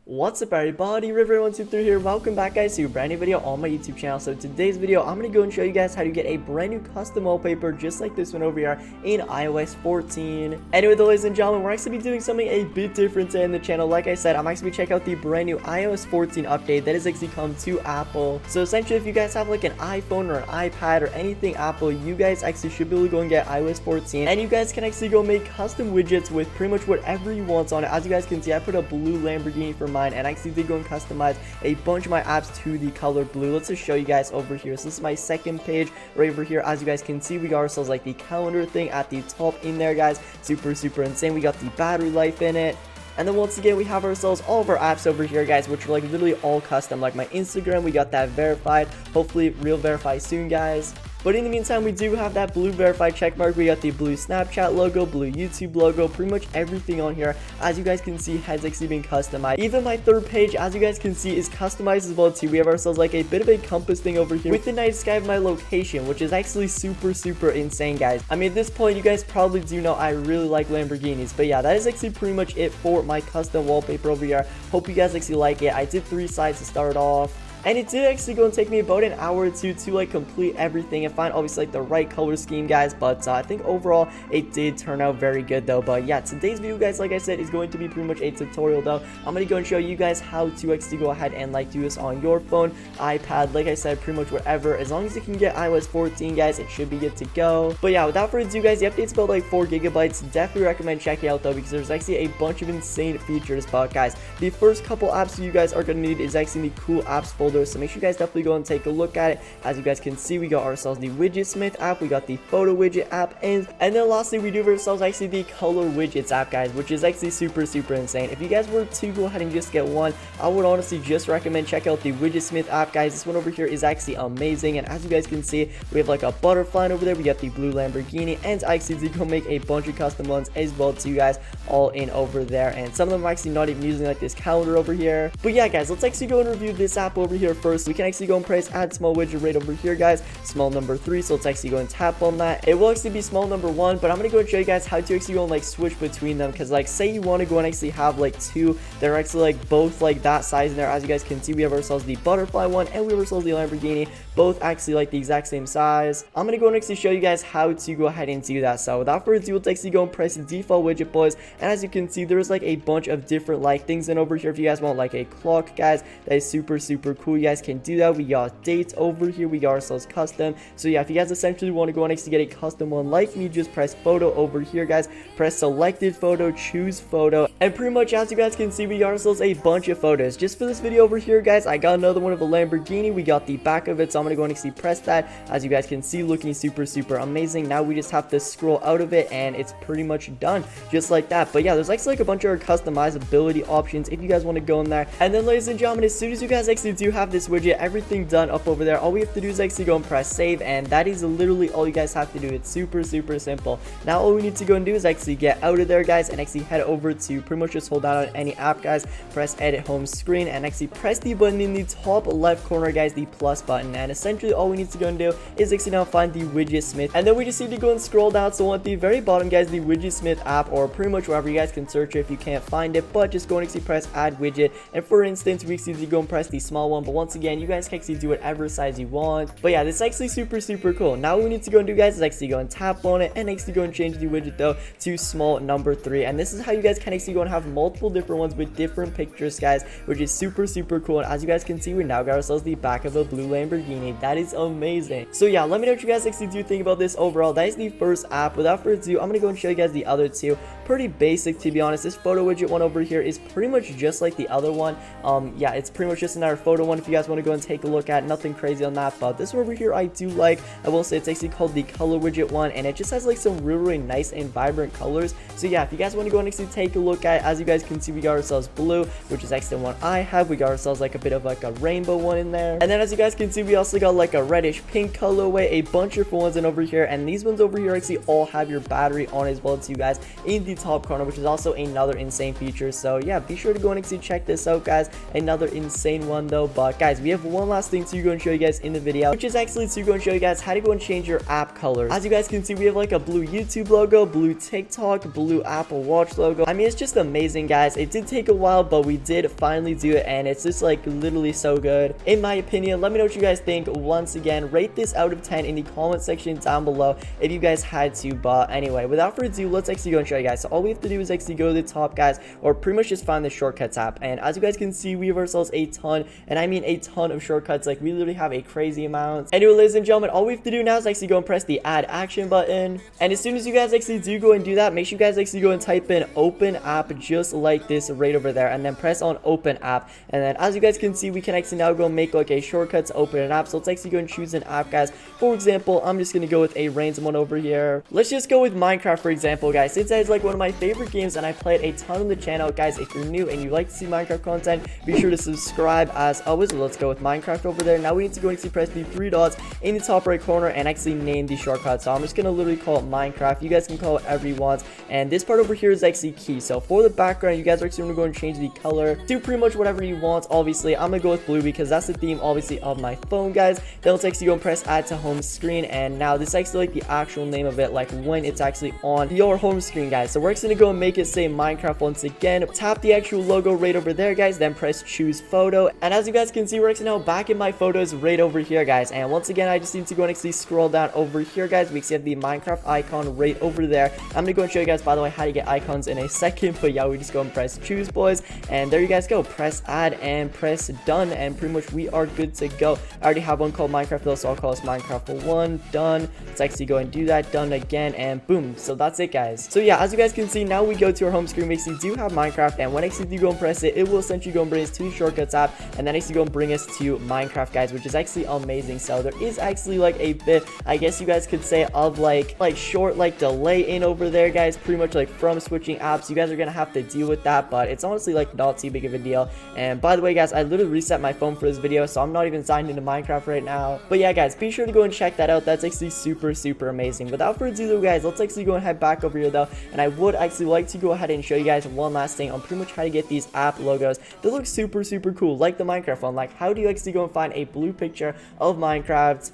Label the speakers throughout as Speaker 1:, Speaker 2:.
Speaker 1: What's up everybody, River123 here. Welcome back guys to a brand new video on my YouTube channel. So today's video, I'm going to go and show you guys how to get a brand new custom wallpaper just like this one over here in iOS 14. Anyway though, ladies and gentlemen, we're actually be doing something a bit different today in the channel. Like I said, I'm actually be checking out the brand new iOS 14 update that has actually come to Apple. So essentially, if you guys have like an iPhone or an iPad or anything Apple, you guys actually should be able to go and get iOS 14. And you guys can actually go make custom widgets with pretty much whatever you want on it. As you guys can see, I put a blue Lamborghini for mine, and I actually did go and customize a bunch of my apps to the color blue. Let's just show you guys over here. So this is my second page right over here. As you guys can see, we got ourselves like the calendar thing at the top in there, guys. Super insane. We got the battery life in it. And then once again, we have ourselves all of our apps over here, guys, which are like literally all custom. Like my Instagram, we got that verified. Hopefully real verify soon, guys. But in the meantime, we do have that blue verified checkmark. We got the blue Snapchat logo, blue YouTube logo, pretty much everything on here. As you guys can see, has actually been customized. Even my third page, as you guys can see, is customized as well too. We have ourselves like a bit of a compass thing over here with the night sky of my location, which is actually super insane, guys. I mean, at this point, you guys probably do know I really like Lamborghinis. But yeah, that is actually pretty much it for my custom wallpaper over here. Hope you guys actually like it. I did 3 sides to start off. And it did actually go and take me about an hour or two to like complete everything and find obviously like the right color scheme, guys. But I think overall it did turn out very good though. But yeah, today's video, guys, like I said, is going to be pretty much a tutorial though. I'm going to go and show you guys how to actually go ahead and like do this on your phone, iPad, like I said, pretty much whatever. As long as you can get iOS 14, guys, it should be good to go. But yeah, without further ado, guys, the update's about like 4 gigabytes. Definitely recommend checking out though, because there's actually a bunch of insane features. But guys, the first couple apps you guys are going to need is actually the cool apps folder. So make sure you guys definitely go and take a look at it. As you guys can see, we got ourselves the Widgets app, we got the photo widget app, and then lastly we do have ourselves actually the color widgets app, guys, which is actually super insane. If you guys were to go ahead and just get one, I would honestly just recommend check out the Widgets app, guys. This one over here is actually amazing, and as you guys can see, we have like a butterfly over there, we got the blue Lamborghini, and I actually did go make a bunch of custom ones as well to you guys all in over there, and some of them are actually not even using like this calendar over here. But yeah, guys, let's actually go and review this app over here first. We can actually go and press add small widget right over here, guys. Small number 3, so let's actually go and tap on that. It will actually be small number 1, but I'm gonna go and show you guys how to actually go and like switch between them, because like say you want to go and actually have like 2 that are actually like both like that size in there. As you guys can see, we have ourselves the butterfly one and we have ourselves the Lamborghini, both actually like the exact same size. I'm gonna go and actually show you guys how to go ahead and do that. So without further ado, let's actually go and press the default widget, boys. And as you can see, there's like a bunch of different like things in over here. If you guys want like a clock, guys, that is super cool, you guys can do that. We got dates over here, we got ourselves custom. So yeah, if you guys essentially want to go and actually get a custom one like me, just press photo over here, guys, press selected photo, choose photo, and pretty much as you guys can see, we got ourselves a bunch of photos. Just for this video over here, guys, I got another one of a Lamborghini. We got the back of it, so I'm gonna go and actually press that. As you guys can see, looking super amazing. Now we just have to scroll out of it and it's pretty much done just like that. But yeah, there's actually like a bunch of customizability options if you guys want to go in there. And then, ladies and gentlemen, as soon as you guys actually do have this widget, everything done up over there, all we have to do is actually go and press save, and that is literally all you guys have to do. It's super simple. Now all we need to go and do is actually get out of there, guys, and actually head over to pretty much just hold down on any app, guys, press edit home screen, and actually press the button in the top left corner, guys, the plus button. And essentially all we need to go and do is actually now find the Widgets, and then we just need to go and scroll down. So at the very bottom, guys, the Widgets app, or pretty much wherever you guys can search it if you can't find it, but just go and actually press add widget. And for instance, we need to go and press the small one, but once again, you guys can actually do whatever size you want. But yeah, this is actually super cool. Now what we need to go and do, guys, is actually go and tap on it and actually go and change the widget though to small number 3. And this is how you guys can actually go and have multiple different ones with different pictures, guys, which is super cool. And as you guys can see, we now got ourselves the back of a blue Lamborghini. That is amazing. So yeah, let me know what you guys actually do think about this overall. That is the first app. Without further ado, I'm gonna go and show you guys the other 2. Pretty basic, to be honest. This photo widget one over here is pretty much just like the other one. Yeah, it's pretty much just another photo one if you guys want to go and take a look at. Nothing crazy on that, but this one over here I do like. I will say it's actually called the color widget one, and it just has like some really nice and vibrant colors. So yeah, if you guys want to go and actually take a look at it, as you guys can see, we got ourselves blue, which is actually the one I have. We got ourselves like a bit of like a rainbow one in there, and then as you guys can see, we also got like a reddish pink colorway, a bunch of ones in over here, and these ones over here actually all have your battery on as well to you guys in the top corner, which is also another insane feature. So yeah, be sure to go and actually check this out, guys. Another insane one though. But But guys, we have one last thing to go and show you guys in the video, which is actually to go and show you guys how to go and change your app colors. As you guys can see, we have like a blue YouTube logo, blue TikTok, blue Apple Watch logo. I mean, it's just amazing, guys. It did take a while, but we did finally do it, and it's just like literally so good in my opinion. Let me know what you guys think. Once again, rate this out of 10 in the comment section down below if you guys had to. But anyway, without further ado, let's actually go and show you guys. So all we have to do is actually go to the top, guys, or pretty much just find the shortcuts app. And as you guys can see, we have ourselves a ton, and I mean a ton of shortcuts. Like, we literally have a crazy amount. Anyway, ladies and gentlemen, all we have to do now is actually go and press the add action button. And as soon as you guys actually do go and do that, make sure you guys actually go and type in open app just like this right over there, and then press on open app. And then as you guys can see, we can actually now go and make like a shortcut to open an app. So let's actually go and choose an app, guys. For example, I'm just gonna go with a random one over here. Let's just go with Minecraft, for example, guys, since that is like one of my favorite games and I play it a ton on the channel. Guys, if you're new and you like to see Minecraft content, be sure to subscribe as always. Let's go with Minecraft over there. Now we need to go and press the three dots in the top right corner and actually name the shortcut. So I'm just gonna literally call it Minecraft. You guys can call it whatever you want, and this part over here is actually key. So for the background, you guys are actually gonna go and change the color to pretty much whatever you want. Obviously, I'm gonna go with blue because that's the theme, obviously, of my phone, guys. Then let's actually go and press add to home screen, and now this is actually like the actual name of it, like when it's actually on your home screen, guys. So we're actually gonna go and make it say Minecraft once again. Tap the actual logo right over there, guys, then press choose photo, and as you guys can see, we're actually now back in my photos right over here, guys. And once again, I just need to go and actually scroll down over here, guys. We see the Minecraft icon right over there. I'm gonna go and show you guys, by the way, how to get icons in a second, but yeah, we just go and press choose, boys, and there you guys go. Press add and press done, and pretty much we are good to go. I already have one called Minecraft though, so I'll call this Minecraft 1. Done. Let's actually go and do that. Done again, and boom. So that's it, guys. So yeah, as you guys can see, now we go to our home screen. We actually do have Minecraft, and when I actually do go and press it, it will essentially go and bring us to the shortcuts app, and then actually go and bring us to Minecraft, guys, which is actually amazing. So there is actually like a bit, I guess you guys could say, of like short like delay in over there, guys, pretty much like from switching apps. You guys are gonna have to deal with that, but it's honestly like not too big of a deal. And by the way, guys, I literally reset my phone for this video, so I'm not even signed into Minecraft right now. But yeah, guys, be sure to go and check that out. That's actually super amazing. Without further ado, guys, let's actually go and head back over here though, and I would actually like to go ahead and show you guys one last thing on pretty much how to get these app logos that look super cool, like the Minecraft one. Like, how do you actually go and find a blue picture of Minecraft?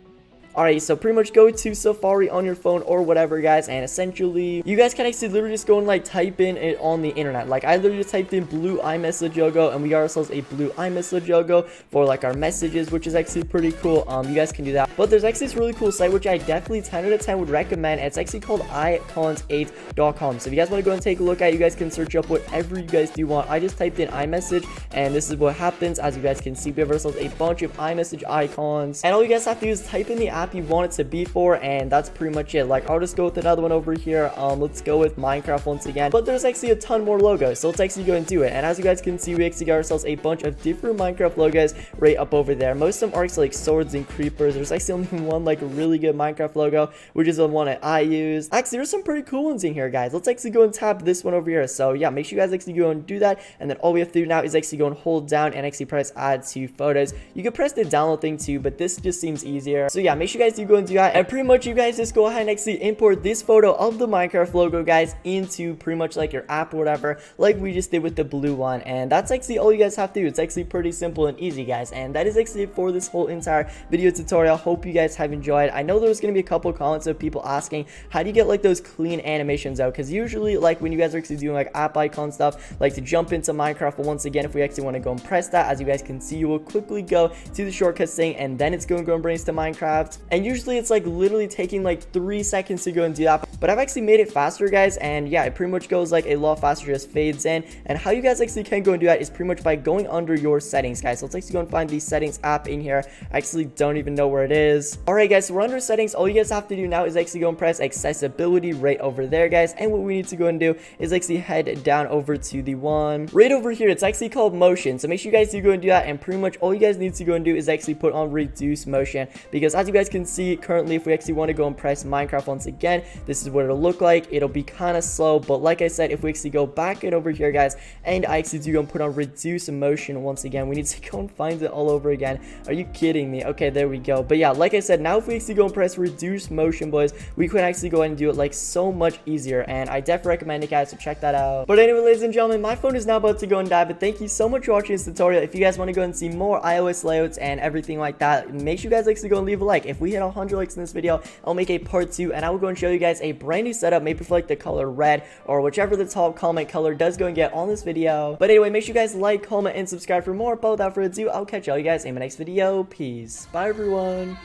Speaker 1: Alright, so pretty much go to Safari on your phone or whatever, guys, and essentially you guys can actually literally just go and like type in it on the internet. Like, I literally just typed in blue iMessage logo, and we got ourselves a blue iMessage logo for like our messages, which is actually pretty cool. You guys can do that. But there's actually this really cool site which I definitely 10 out of 10 would recommend. It's actually called icons8.com. So if you guys want to go and take a look at it, you guys can search up whatever you guys do want. I just typed in iMessage, and this is what happens. As you guys can see, we have ourselves a bunch of iMessage icons, and all you guys have to do is type in the app you want it to be for, and that's pretty much it. Like, I'll just go with another one over here. Let's go with Minecraft once again, but there's actually a ton more logos, so let's actually go and do it. And as you guys can see, we actually got ourselves a bunch of different Minecraft logos right up over there. Most of them are like swords and creepers. There's actually only one like really good Minecraft logo, which is the one that I use. Actually, there's some pretty cool ones in here, guys. Let's actually go and tap this one over here. So yeah, make sure you guys actually go and do that, and then all we have to do now is actually go and hold down and actually press add to photos. You can press the download thing too, but this just seems easier. So yeah, make sure you guys do go and do that, and pretty much you guys just go ahead and actually import this photo of the Minecraft logo, guys, into pretty much like your app or whatever, like we just did with the blue one. And that's actually all you guys have to do. It's actually pretty simple and easy, guys, and that is actually it for this whole entire video tutorial. Hope you guys have enjoyed. I know there's gonna be a couple comments of people asking, how do you get like those clean animations out? Because usually, like, when you guys are actually doing like app icon stuff, like to jump into Minecraft, but once again, if we actually want to go and press that, as you guys can see, you will quickly go to the shortcuts thing, and then it's going to go and bring us to Minecraft. And usually it's like literally taking like 3 seconds to go and do that, but I've actually made it faster, guys, and yeah, it pretty much goes like a lot faster, just fades in. And how you guys actually can go and do that is pretty much by going under your settings, guys. So let's actually go and find the settings app in here. I actually don't even know where it is. All right, guys, so we're under settings. All you guys have to do now is actually go and press accessibility right over there, guys, and what we need to go and do is actually head down over to the one right over here. It's actually called motion, so make sure you guys do go and do that, and pretty much all you guys need to go and do is actually put on reduce motion, because as you guys guys can see currently, if we actually want to go and press Minecraft once again, this is what it'll look like. It'll be kind of slow, but like I said, if we actually go back in over here, guys, and I actually do go and put on reduce motion once again, we need to go and find it all over again. Are you kidding me? Okay, there we go. But yeah, like I said, now if we actually go and press reduce motion, boys, we could actually go ahead and do it like so much easier, and I definitely recommend it, guys, so check that out. But anyway, ladies and gentlemen, my phone is now about to go and die, but thank you so much for watching this tutorial. If you guys want to go and see more iOS layouts and everything like that, make sure you guys actually go and leave a like. If we hit 100 likes in this video, I'll make a part 2, and I will go and show you guys a brand new setup, maybe for like the color red or whichever the top comment color does go and get on this video. But anyway, make sure you guys like, comment, and subscribe for more. But without further ado, I'll catch all you guys in my next video. Peace. Bye, everyone.